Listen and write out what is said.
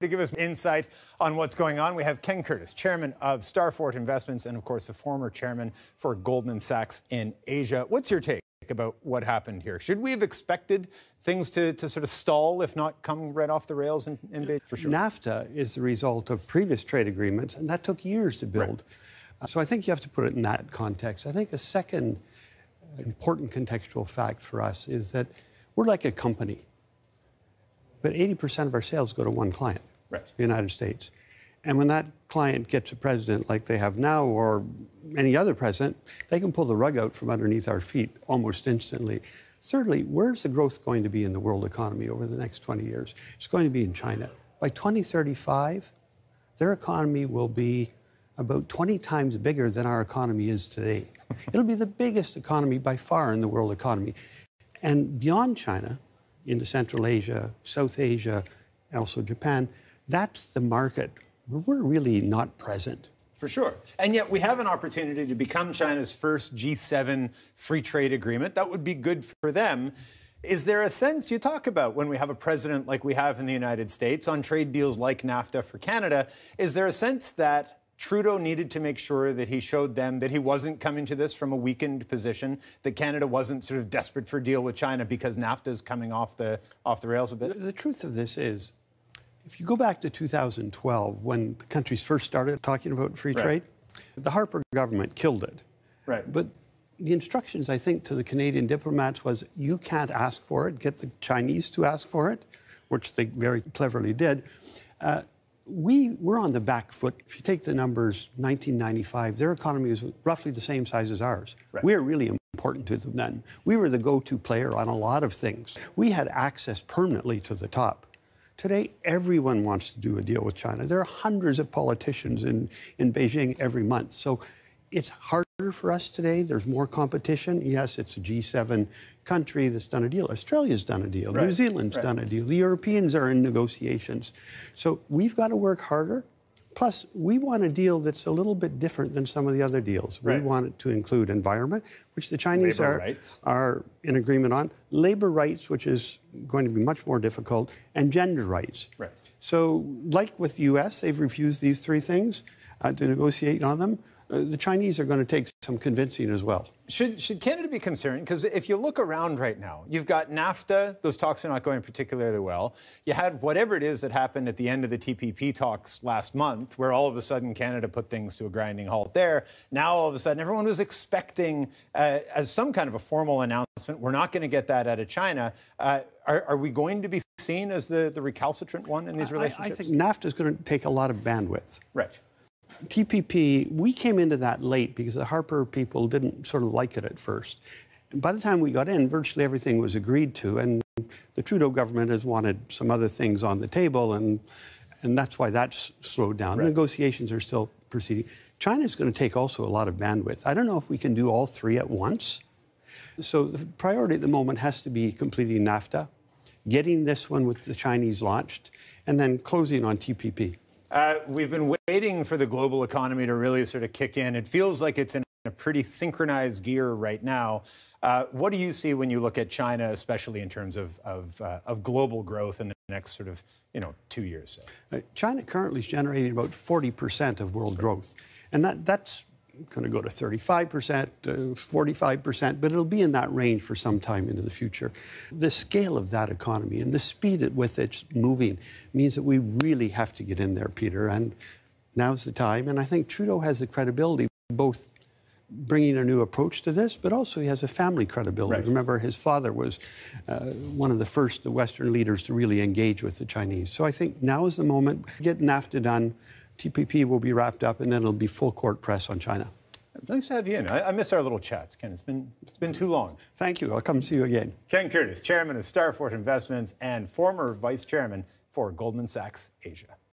To give us insight on what's going on, we have Ken Courtis, chairman of Starfort Investments and, of course, the former chairman for Goldman Sachs in Asia. What's your take about what happened here? Should we have expected things to sort of stall, if not come right off the rails in Beijing? For sure. NAFTA is the result of previous trade agreements, and that took years to build. Right. So I think you have to put it in that context. I think a second important contextual fact for us is that we're like a company, but 80% of our sales go to one client. Right. The United States. And when that client gets a president like they have now or any other president, they can pull the rug out from underneath our feet almost instantly. Thirdly, where's the growth going to be in the world economy over the next 20 years? It's going to be in China. By 2035, their economy will be about 20 times bigger than our economy is today. It'll be the biggest economy by far in the world economy. And beyond China, into Central Asia, South Asia, also Japan, that's the market where we're really not present. For sure. And yet we have an opportunity to become China's first G7 free trade agreement. That would be good for them. Is there a sense you talk about when we have a president like we have in the United States on trade deals like NAFTA for Canada? Is there a sense that Trudeau needed to make sure that he showed them that he wasn't coming to this from a weakened position, that Canada wasn't sort of desperate for a deal with China because NAFTA is coming off the rails a bit? The truth of this is, if you go back to 2012, when the countries first started talking about free trade, the Harper government killed it. Right. But the instructions, I think, to the Canadian diplomats was, you can't ask for it, get the Chinese to ask for it, which they very cleverly did. We were on the back foot. If you take the numbers, 1995, their economy was roughly the same size as ours. Right. We are really important to them then. We were the go-to player on a lot of things. We had access permanently to the top. Today, everyone wants to do a deal with China. There are hundreds of politicians in Beijing every month. So it's harder for us today. There's more competition. Yes, it's a G7 country that's done a deal. Australia's done a deal. Right. New Zealand's done a deal. The Europeans are in negotiations. So we've got to work harder. Plus, we want a deal that's a little bit different than some of the other deals. Right. We want it to include environment, which the Chinese are in agreement on, labor rights, which is going to be much more difficult, and gender rights. Right. So, like with the U.S., they've refused these three things to negotiate on them. The Chinese are going to take some convincing as well. Should Canada be concerned? Because if you look around right now, you've got NAFTA. Those talks are not going particularly well. You had whatever it is that happened at the end of the TPP talks last month, where all of a sudden Canada put things to a grinding halt there. Now, all of a sudden, everyone was expecting as some kind of a formal announcement, we're not going to get that out of China. Are we going to be seen as the recalcitrant one in these relationships? I think NAFTA is going to take a lot of bandwidth. Right. TPP, we came into that late because the Harper people didn't sort of like it at first. And by the time we got in, virtually everything was agreed to, and the Trudeau government has wanted some other things on the table, and that's why that's slowed down. Right. Negotiations are still proceeding. China's going to take also a lot of bandwidth. I don't know if we can do all three at once. So the priority at the moment has to be completing NAFTA, getting this one with the Chinese launched, and then closing on TPP. We've been waiting for the global economy to really sort of kick in. It feels like it's in a pretty synchronized gear right now. What do you see when you look at China, especially in terms of global growth in the next sort of 2 years? China currently is generating about 40% of world growth, and that's going to go to 35%, 45%, but it'll be in that range for some time into the future. The scale of that economy and the speed at which it's moving means that we really have to get in there, Peter, and now's the time. And I think Trudeau has the credibility, both bringing a new approach to this, but also he has a family credibility. Right. Remember, his father was one of the first Western leaders to really engage with the Chinese. So I think now is the moment. Get NAFTA done. TPP will be wrapped up, and then it'll be full court press on China. Nice to have you in. I miss our little chats, Ken. It's been too long. Thank you. I'll come see you again. Ken Courtis, chairman of Starfort Investments and former vice chairman for Goldman Sachs Asia.